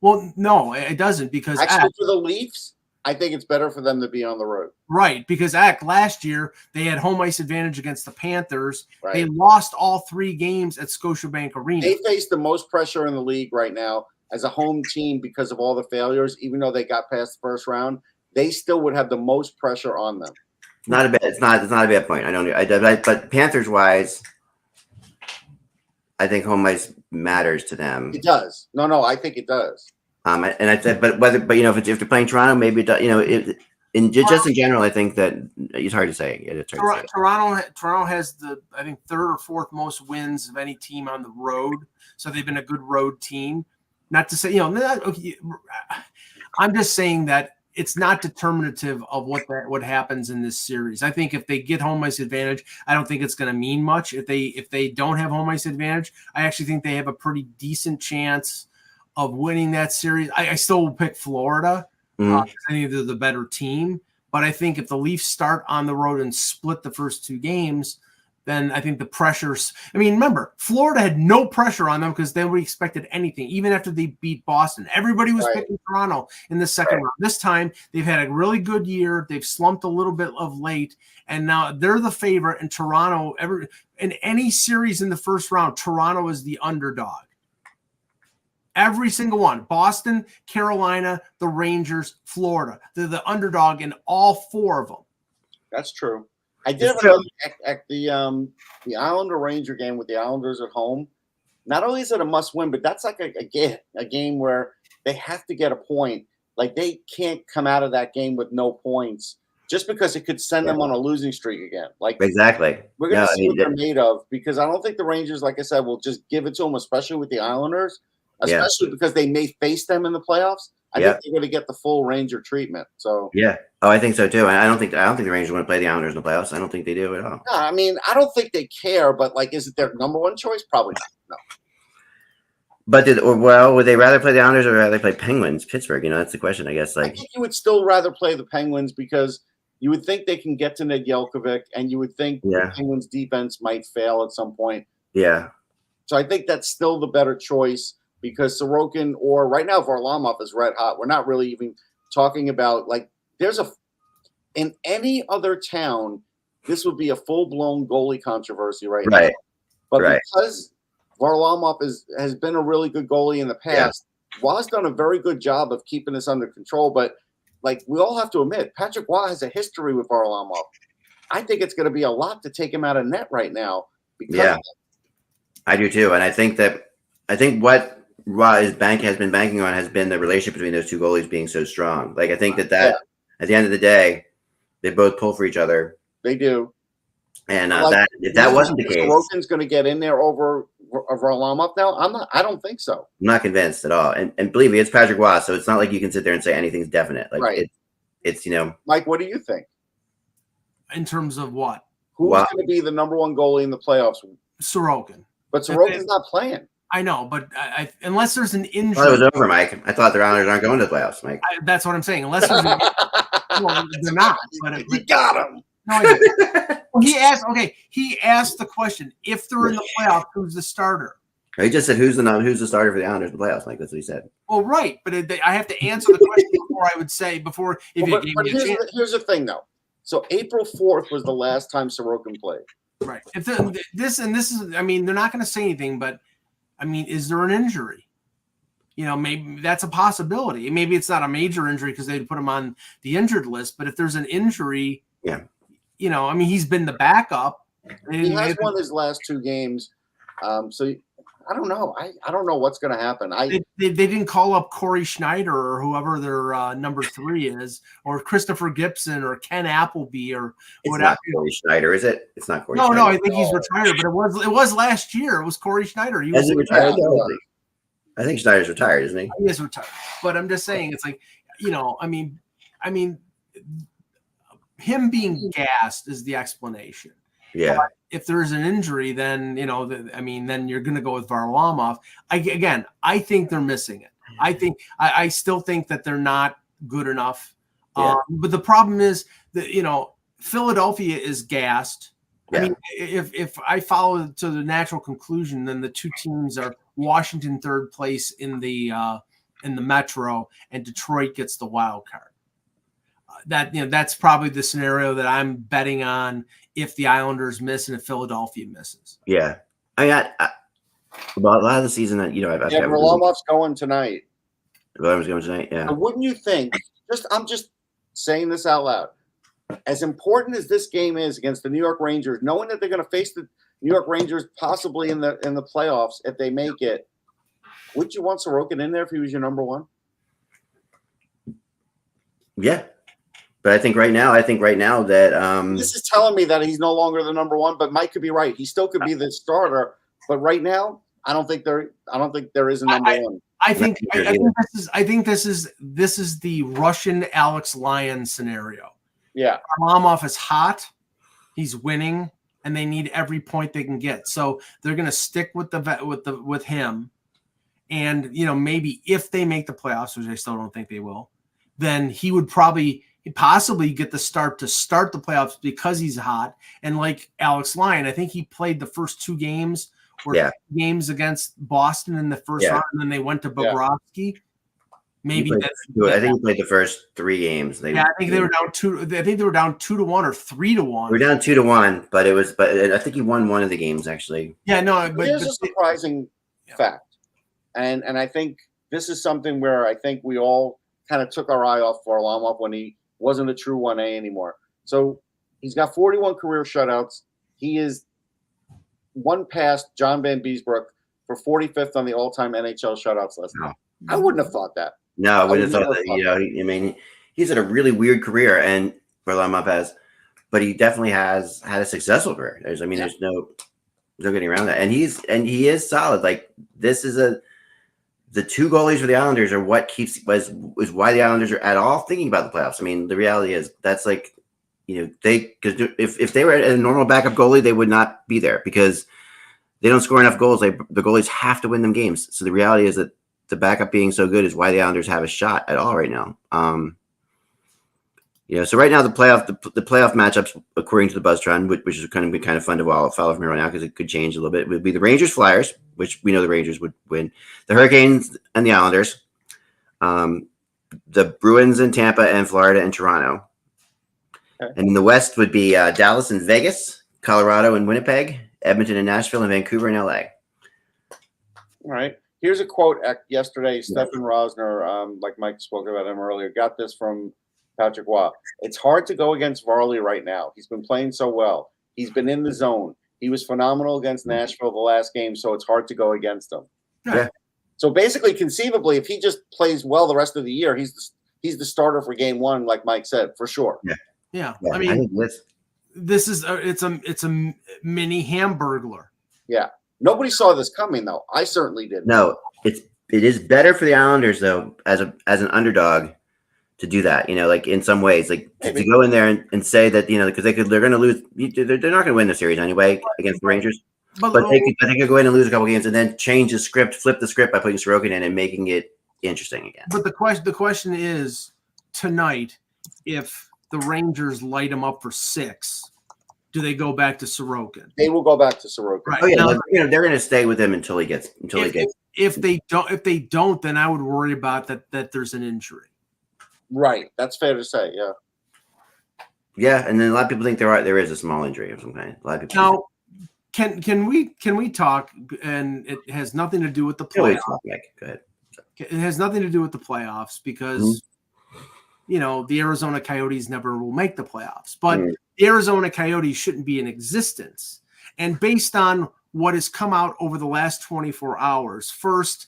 Well, no, it doesn't, because actually for the Leafs, I think it's better for them to be on the road. Right, because last year they had home ice advantage against the Panthers. Right. They lost all 3 games at Scotiabank Arena. They face the most pressure in the league right now as a home team because of all the failures. Even though they got past the first round, they still would have the most pressure on them. It's not a bad point. But Panthers wise, I think home ice matters to them. It does. No, I think it does. And I said, but if they're playing Toronto, maybe it does. Just in general, I think that it's hard to say. Toronto has the, I think, 3rd or 4th most wins of any team on the road, so they've been a good road team. Not to say, I'm just saying that it's not determinative of what happens in this series. I think if they get home ice advantage, I don't think it's going to mean much. If they don't have home ice advantage, I actually think they have a pretty decent chance of winning that series. I still will pick Florida. I think they're the better team. But I think if the Leafs start on the road and split the first 2 games, then I think the pressures. I mean, remember, Florida had no pressure on them because nobody expected anything, even after they beat Boston. Everybody was picking Toronto in the second round. This time, they've had a really good year. They've slumped a little bit of late, and now they're the favorite. And Toronto, in any series in the first round, Toronto is the underdog. Every single one. Boston, Carolina, the Rangers, Florida. They're the underdog in all 4 of them. That's true. I did have another at the Islander Ranger game with the Islanders at home. Not only is it a must win, but that's like a game where they have to get a point. Like they can't come out of that game with no points just because it could send them on a losing streak again. Like exactly. We're going to see what they're made of, because I don't think the Rangers, like I said, will just give it to them, especially with the Islanders, especially because they may face them in the playoffs. I think they're going to get the full Ranger treatment. So I think so too. And I don't think the Rangers want to play the Islanders in the playoffs. I don't think they do at all. No, I mean, I don't think they care, but like, is it their number 1 choice? Probably not. No. But would they rather play the Islanders or rather play Penguins, Pittsburgh? That's the question, I guess. Like, I think you would still rather play the Penguins because you would think they can get to Nedeljkovic, and you would think the Penguins defense might fail at some point. Yeah. So I think that's still the better choice. Because Sorokin, or right now Varlamov is red hot. We're not really even talking about, like, in any other town, this would be a full-blown goalie controversy right now. But because Varlamov has been a really good goalie in the past, Waugh's done a very good job of keeping this under control. But, like, we all have to admit, Patrick Waugh has a history with Varlamov. I think it's going to be a lot to take him out of net right now. Because I do too. And I think what Raw has been banking on has been the relationship between those 2 goalies being so strong. Like, I think that at the end of the day, they both pull for each other. They do. And if that wasn't the case, Sorokin's going to get in there over Varlamov now. I don't think so. I'm not convinced at all. And believe me, it's Patrick Waugh, so it's not like you can sit there and say anything's definite. Like it's Mike, what do you think? In terms of what? Who's going to be the number 1 goalie in the playoffs? Sorokin. But Sorokin's not playing. I know, but unless there's an injury. Well, it was over, Mike. I thought the Islanders aren't going to the playoffs, Mike. That's what I'm saying. Unless there's an well, they're not. But you got him. No, well, he asked the question: if they're in the playoffs, who's the starter? He just said who's the starter for the Islanders in the playoffs, Mike. That's what he said. Well, right, but I have to answer the question before I would say if you gave me a chance. Here's the thing, though. So April 4th was the last time Sorokin played. Right. If this is, I mean, they're not going to say anything, but I mean, is there an injury? Maybe that's a possibility. Maybe it's not a major injury because they'd put him on the injured list. But if there's an injury, I mean, he's been the backup. He has won his last 2 games. So I don't know. I don't know what's going to happen. They didn't call up Corey Schneider or whoever their number 3 is, or Christopher Gibson or Ken Appleby or It's whatever. not Corey Schneider, is it? It's not Corey Schneider. No, I think he's retired, but it was last year. It was Corey Schneider. He was retired. I think Schneider's retired, isn't he? He is retired. But I'm just saying, it's like, I mean, him being gassed is the explanation. Yeah. But if there's an injury, then then you're going to go with Varlamov. I think they're missing it. I still think that they're not good enough. Yeah. But the problem is that Philadelphia is gassed. Yeah. I mean, if I follow to the natural conclusion, then the two teams are Washington third place in the Metro, and Detroit gets the wild card. That's probably the scenario that I'm betting on if the Islanders miss and if Philadelphia misses. Yeah. A lot of the season that Varlamov's going tonight. Varlamov's going tonight. Yeah. And wouldn't you think? I'm just saying this out loud. As important as this game is against the New York Rangers, knowing that they're going to face the New York Rangers possibly in the playoffs if they make it, would you want Sorokin in there if he was your number 1? Yeah. But I think right now that this is telling me that he's no longer the number 1, but Mike could be right. He still could be the starter, but right now I don't think there is a number 1. I think this is the Russian Alex Lyon scenario. Yeah. Varlamov is hot, he's winning, and they need every point they can get. So they're going to stick with him. And maybe if they make the playoffs, which I still don't think they will, then he would possibly get the start to start the playoffs because he's hot. And like Alex Lyon, I think he played the first 2 games games against Boston in the first round, and then they went to Bobrovsky. Maybe I think he played the first 3 games. I think they were down 2. I think they were down 2-1 or 3-1. We're down 2-1, but I think he won one of the games actually. Yeah, no, but here's a surprising fact, and I think this is something where I think we all kind of took our eye off Varlamov when he wasn't a true 1A anymore. So he's got 41 career shutouts. He is one past John Van Beesbrook for 45th on the all-time NHL shutouts list. No. I wouldn't have thought that. No, I wouldn't have thought that. He's had a really weird career, and Varlamov has, but he definitely has had a successful career. There's no getting around that, and he is solid. Like this is the 2 goalies for the Islanders are what is why the Islanders are at all thinking about the playoffs. I mean, the reality is that's like, because if they were a normal backup goalie, they would not be there because they don't score enough goals. The goalies have to win them games. So the reality is that the backup being so good is why the Islanders have a shot at all right now. So right now the playoff matchups, according to the BuzzTron, which is going to be kind of fun to follow from here on out because it could change a little bit, would be the Rangers Flyers, which we know the Rangers would win, the Hurricanes and the Islanders, the Bruins in Tampa and Florida and Toronto. Okay. And in the West would be Dallas and Vegas, Colorado and Winnipeg, Edmonton and Nashville, and Vancouver and LA. All right. Here's a quote yesterday. Stefan Rosner, like Mike spoke about him earlier, got this from Patrick Waugh. It's hard to go against Varley right now. He's been playing so well. He's been in the zone. He was phenomenal against Nashville the last game, so it's hard to go against him. Yeah. So basically, conceivably, if he just plays well the rest of the year, he's the starter for game 1, like Mike said, for sure. Yeah. I mean, this is it's a mini Hamburglar. Yeah. Nobody saw this coming, though. I certainly didn't. No, it is better for the Islanders though, as an underdog, to do that. Like in some ways, like to go in there and say that because they're going to lose. They're not going to win the series anyway against the Rangers. But they could go in and lose a couple games and then change the script, flip the script by putting Sorokin in and making it interesting again. But the question is tonight, if the Rangers light them up for 6. Do they go back to Sorokin? They will go back to Sorokin. Right. Oh yeah, they're going to stay with him until he gets. If they don't, then I would worry about that there's an injury. Right. That's fair to say. Yeah. Yeah, and then a lot of people think there is a small injury of some kind. A lot of people. Now, can we talk? And it has nothing to do with the playoffs. Go ahead. It has nothing to do with the playoffs because the Arizona Coyotes never will make the playoffs, but. The Arizona Coyotes shouldn't be in existence. And based on what has come out over the last 24 hours. First,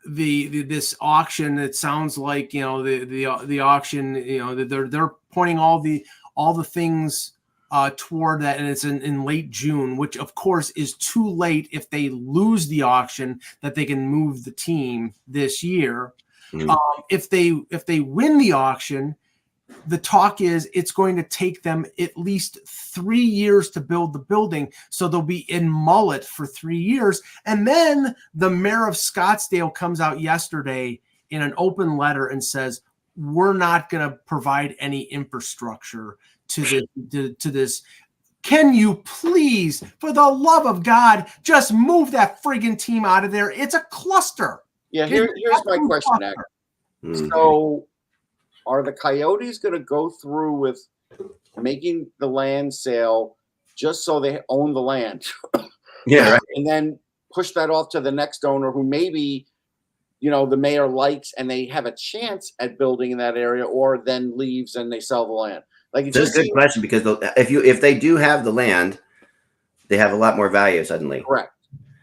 this auction, it sounds like, the auction, they're pointing all the things toward that, and it's in late June, which of course is too late if they lose the auction, that they can move the team this year. Mm-hmm. If they win the auction, the talk is it's going to take them at least 3 years to build the building. So they'll be in mullet for 3 years. And then the mayor of Scottsdale comes out yesterday in an open letter and says, we're not going to provide any infrastructure to this. Can you please, for the love of God, just move that friggin' team out of there? It's a cluster. Yeah, here's my question, Nick. So are the Coyotes going to go through with making the land sale just so they own the land? Yeah, right. And then push that off to the next owner who maybe, the mayor likes and they have a chance at building in that area, or then leaves and they sell the land? Like, it's just a good question, because if they do have the land, they have a lot more value suddenly. Correct.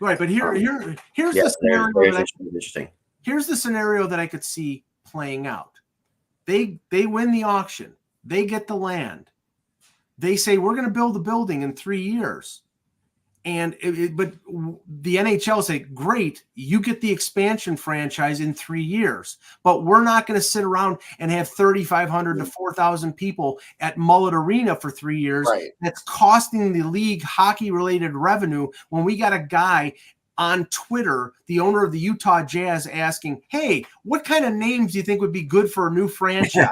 Right, but here's the scenario. Interesting. Here's the scenario that I could see playing out. They win the auction. They get the land. They say, we're going to build a building in 3 years. But the NHL say, great, you get the expansion franchise in 3 years. But we're not going to sit around and have 3,500 to 4,000 people at Mullet Arena for 3 years. Right. That's costing the league hockey-related revenue, when we got a guy on Twitter, the owner of the Utah Jazz, asking, hey, what kind of names do you think would be good for a new franchise?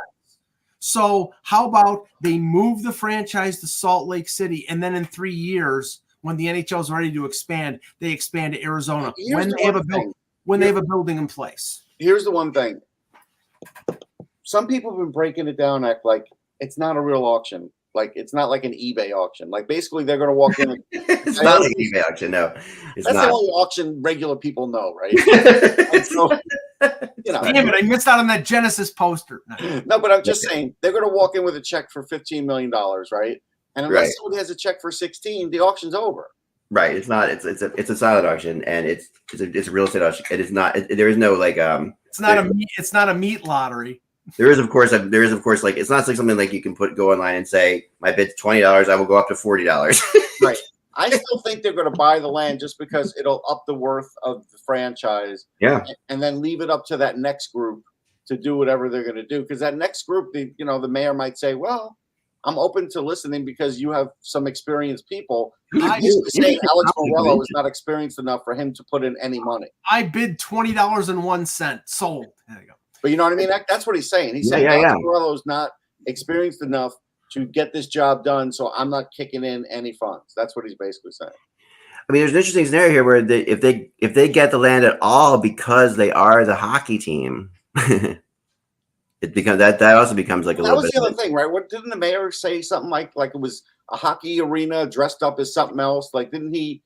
So how about they move the franchise to Salt Lake City, and then in 3 years, when the NHL is ready to expand, they expand to Arizona when they have a building in place. Here's the one thing. Some people have been breaking it down, act like it's not a real auction. Like, it's not like an eBay auction. Like, basically, they're going to walk in. It's not like an eBay auction, no. That's the only auction regular people know, right? So, damn it, I missed out on that Genesis poster. No, but I'm just saying, they're going to walk in with a check for $15 million, right? And unless somebody has a check for 16, the auction's over. Right. It's not. It's a silent auction, and it's a real estate auction. It is not. There is no like. It's not a meat lottery. There is of course like, it's not like something like you can go online and say, my bid's $20, I will go up to $40. Right. I still think they're going to buy the land just because it'll up the worth of the franchise. Yeah. And then leave it up to that next group to do whatever they're going to do. Because that next group, the mayor might say, well, I'm open to listening because you have some experienced people. I used to say Alex Morello is not experienced enough for him to put in any money. I bid $20.01. Sold. There you go. But you know what I mean? That's what he's saying. He's saying Alex Morello is not experienced enough to get this job done, so I'm not kicking in any funds. That's what he's basically saying. I mean, there's an interesting scenario here where if they get the land at all because they are the hockey team, it becomes that also becomes like a little bit. That was the other thing, right? What didn't the mayor say something like it was a hockey arena dressed up as something else? Like, didn't he?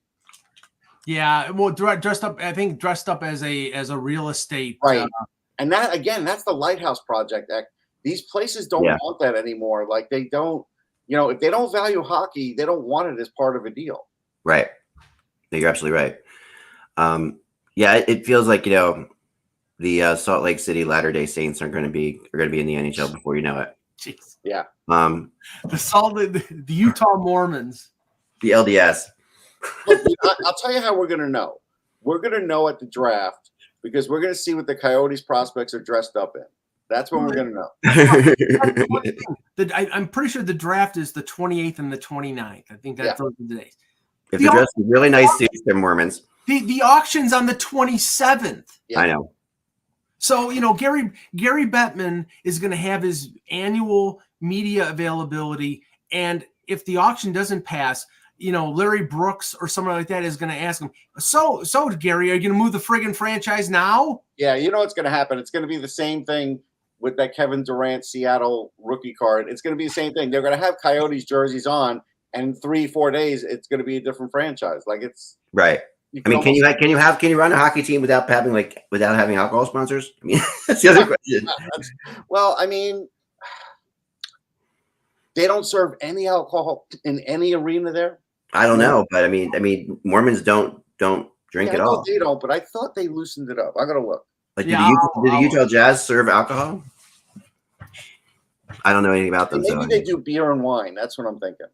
Yeah, well, dressed up as a real estate, right? And that, again, that's the Lighthouse Project Act. These places don't want that anymore. Like, they don't, if they don't value hockey, they don't want it as part of a deal. Right. You're absolutely right. Yeah, it feels like, the Salt Lake City Latter-day Saints are going to be in the NHL before you know it. Jeez. Yeah. The Utah Mormons. The LDS. Look, I'll tell you how we're going to know. We're going to know at the draft, because we're going to see what the Coyotes prospects are dressed up in. That's when we're going to know. I'm pretty sure the draft is the 28th and the 29th. I think that's those are the days. If they're dressed in really nice suits, they're Mormons. The auction's on the 27th. Yeah. I know. So, Gary Bettman is going to have his annual media availability. And if the auction doesn't pass, Larry Brooks or someone like that is going to ask him, so Gary, are you going to move the friggin' franchise now? Yeah, what's going to happen. It's going to be the same thing with that Kevin Durant Seattle rookie card. It's going to be the same thing. They're going to have Coyotes jerseys on, and in 3-4 days, it's going to be a different franchise. Like, it's right. I mean, can you run a hockey team without having alcohol sponsors? I mean, that's the other question. Well, I mean, they don't serve any alcohol in any arena there. I don't know, but I mean, Mormons don't drink at I know all. they don't, but I thought they loosened it up. I gotta look. Like, Yeah, did the Utah Jazz serve alcohol? I don't know anything about them. Maybe So they do beer and wine. That's what I'm thinking.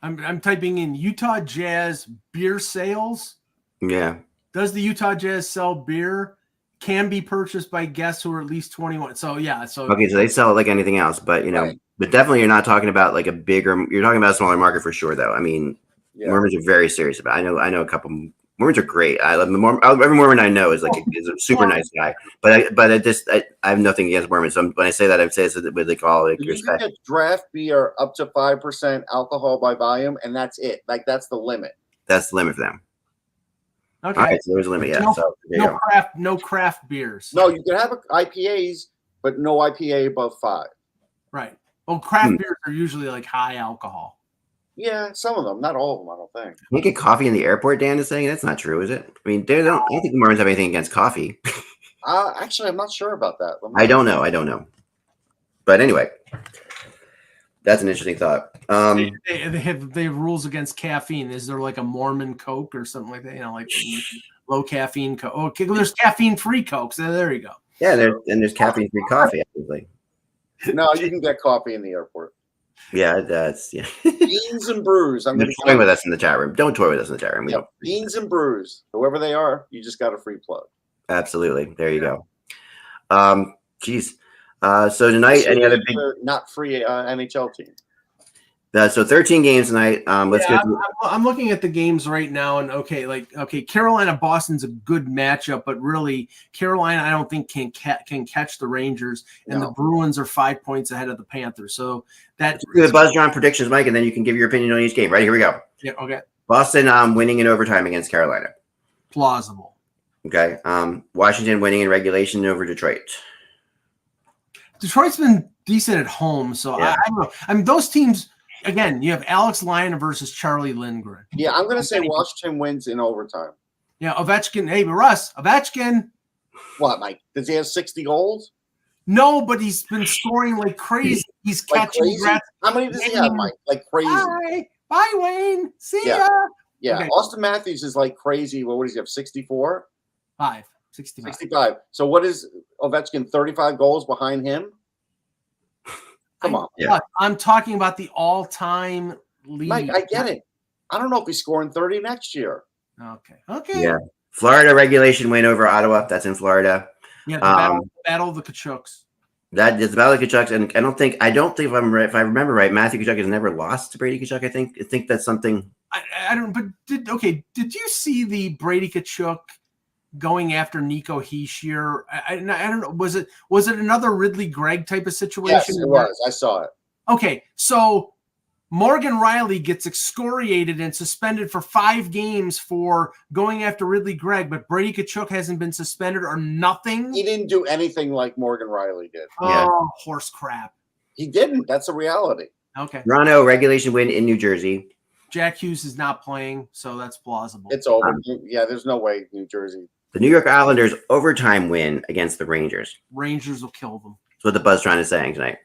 I'm typing in Utah Jazz beer sales. yeah. Does the Utah Jazz sell beer? Can be purchased by guests who are at least 21. So yeah, so Okay, so they sell it like anything else, but Right. but definitely you're not talking about like a bigger. You're talking about a smaller market for sure, though. I mean, Yeah. Mormons are very serious about it. I know a couple. Mormons are great. I love every Mormon I know is a super nice guy. But I have nothing against Mormons. So when I say that, I say it with like all like You can respect. get draft beer up to 5% alcohol by volume, and that's it. Like that's the limit. That's the lit for them. okay. All right, so there's a limit. Yeah. So there you go. No craft beers. No, you can have IPAs, but no IPA above 5. Right. Well, craft beers are usually like high alcohol. Yeah, some of them, not all of them. I don't think. Can you get coffee in the airport? Dan is saying that's not true, is it? I mean, they don't. I don't think the Mormons have anything against coffee. Actually, I'm not sure about that. I don't know. But anyway, that's an interesting thought. They have rules against caffeine. Is there like a Mormon Coke or something like that? Like low caffeine Coke. Okay, well, there's caffeine-free Coke. So there you go. Yeah, there's caffeine-free coffee, obviously. No, you can get coffee in the airport. Yeah, that's Beans and brews. I'm going to toy with us in the chat room. Don't toy with us in the chat room. Beans and brews. Whoever they are, you just got a free plug. Absolutely. There you go. Geez. So tonight, any other big not free NHL team? So 13 games tonight. Let's go. I'm looking at the games right now, and Carolina Boston's a good matchup, but really Carolina I don't think can catch the Rangers, and the Bruins are 5 points ahead of the Panthers. So that's the BuzzTron predictions, Mike, and then you can give your opinion on each game. Right, here we go. Yeah. Okay. Boston winning in overtime against Carolina. Plausible. Okay. Washington winning in regulation over Detroit. Detroit's been decent at home, so I don't know. I mean, those teams. Again, you have Alex Lyon versus Charlie Lindgren. Yeah, I'm going to say Washington wins in overtime. Yeah, Ovechkin. Hey, Russ, Ovechkin. What, Mike? Does he have 60 goals? No, but he's been scoring like crazy. He's catching. How many does he have, Mike? Like crazy. Bye, Wayne. See ya. Yeah, okay. Austin Matthews is like crazy. What does he have, 64? 65. 65. So what is Ovechkin, 35 goals behind him? Come on. Yeah. I'm talking about the all-time lead. Mike, I get it. I don't know if he's scoring 30 next year. Okay. Yeah. Florida regulation win over Ottawa. That's in Florida. Yeah, the battle of the Kachucks. That is the battle of the Kachucks, and I don't think if I remember right, Matthew Tkachuk has never lost to Brady Tkachuk. I think that's something. I don't. But did you see the Brady Tkachuk going after Nico Hischier? I don't know. Was it another Ridley Gregg type of situation? Yes, it was. I saw it. Okay, so Morgan Riley gets excoriated and suspended for 5 games for going after Ridley Gregg, but Brady Tkachuk hasn't been suspended or nothing. He didn't do anything like Morgan Riley did. Oh, horse crap. He didn't. That's a reality. Okay. Toronto regulation win in New Jersey. Jack Hughes is not playing, so that's plausible. It's over. There's no way New Jersey. The New York Islanders overtime win against the Rangers. Rangers will kill them. That's what the BuzzTron is saying tonight.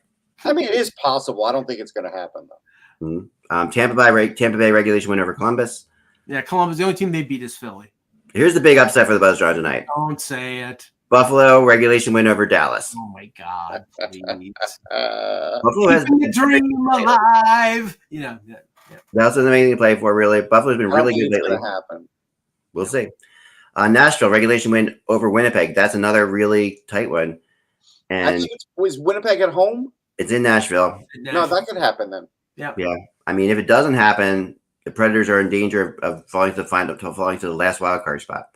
I mean, it is possible. I don't think it's going to happen, though. Mm-hmm. Tampa Bay regulation win over Columbus. Yeah, Columbus, the only team they beat is Philly. Here's the big upset for the BuzzTron tonight. Don't say it. Buffalo regulation win over Dallas. Oh, my God. Buffalo has the dream alive. Yeah. That's the main thing to play for, really. Buffalo's been really good lately. Happen. We'll see. Nashville regulation win over Winnipeg. That's another really tight one. And was Winnipeg at home? It's in Nashville. No, that could happen then. Yeah. I mean, if it doesn't happen, the Predators are in danger of falling to the last wild card spot.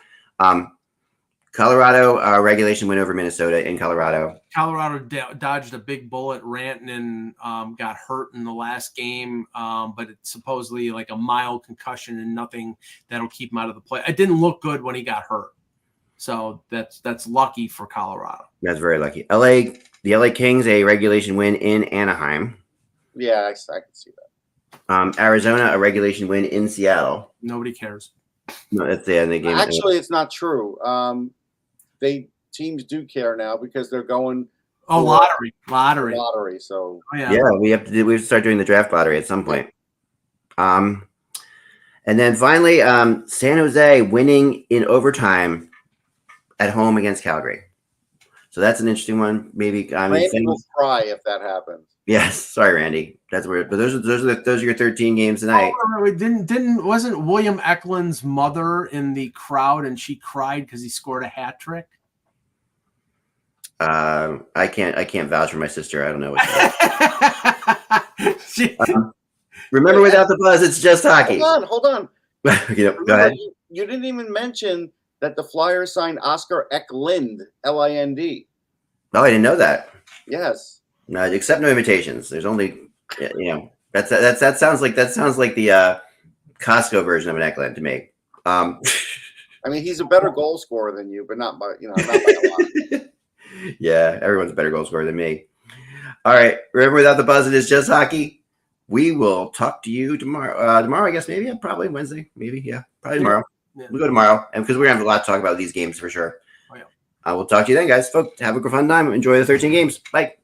Colorado regulation win over Minnesota in Colorado. Colorado dodged a big bullet. Rantanen got hurt in the last game, but it's supposedly like a mild concussion and nothing that'll keep him out of the play. It didn't look good when he got hurt, so that's lucky for Colorado. That's very lucky. The LA Kings a regulation win in Anaheim. Yeah, I can see that. Arizona a regulation win in Seattle. Nobody cares. No, that's the end of the game. Actually, it's not true. Teams do care now because they're going. Lottery. So we have to start doing the draft lottery at some point. And then finally, San Jose winning in overtime at home against Calgary. So that's an interesting one. Maybe Randy will cry if that happens. Yes, sorry, Randy. That's weird. But those are your 13 games tonight. Wasn't William Eklund's mother in the crowd and she cried because he scored a hat trick? I can't vouch for my sister. I don't know what. Remember, without the buzz, it's just hockey. Hold on. Go ahead. You didn't even mention that the Flyers signed Oscar Eklund, Lind. Oh, I didn't know that. Yes. No, accept no invitations. There's only, that sounds like the Costco version of an Eklund to me. I mean, he's a better goal scorer than you, but not by a lot. Yeah, everyone's a better goal scorer than me. All right, remember, without the buzz, it is just hockey. We will talk to you tomorrow. Tomorrow, I guess, maybe. Probably Wednesday. Maybe, yeah. Probably tomorrow. Yeah. We'll go tomorrow, and because we're going to have a lot to talk about these games for sure. Oh, yeah. We'll talk to you then, guys. Folks, have a fun time. Enjoy the 13 games. Bye.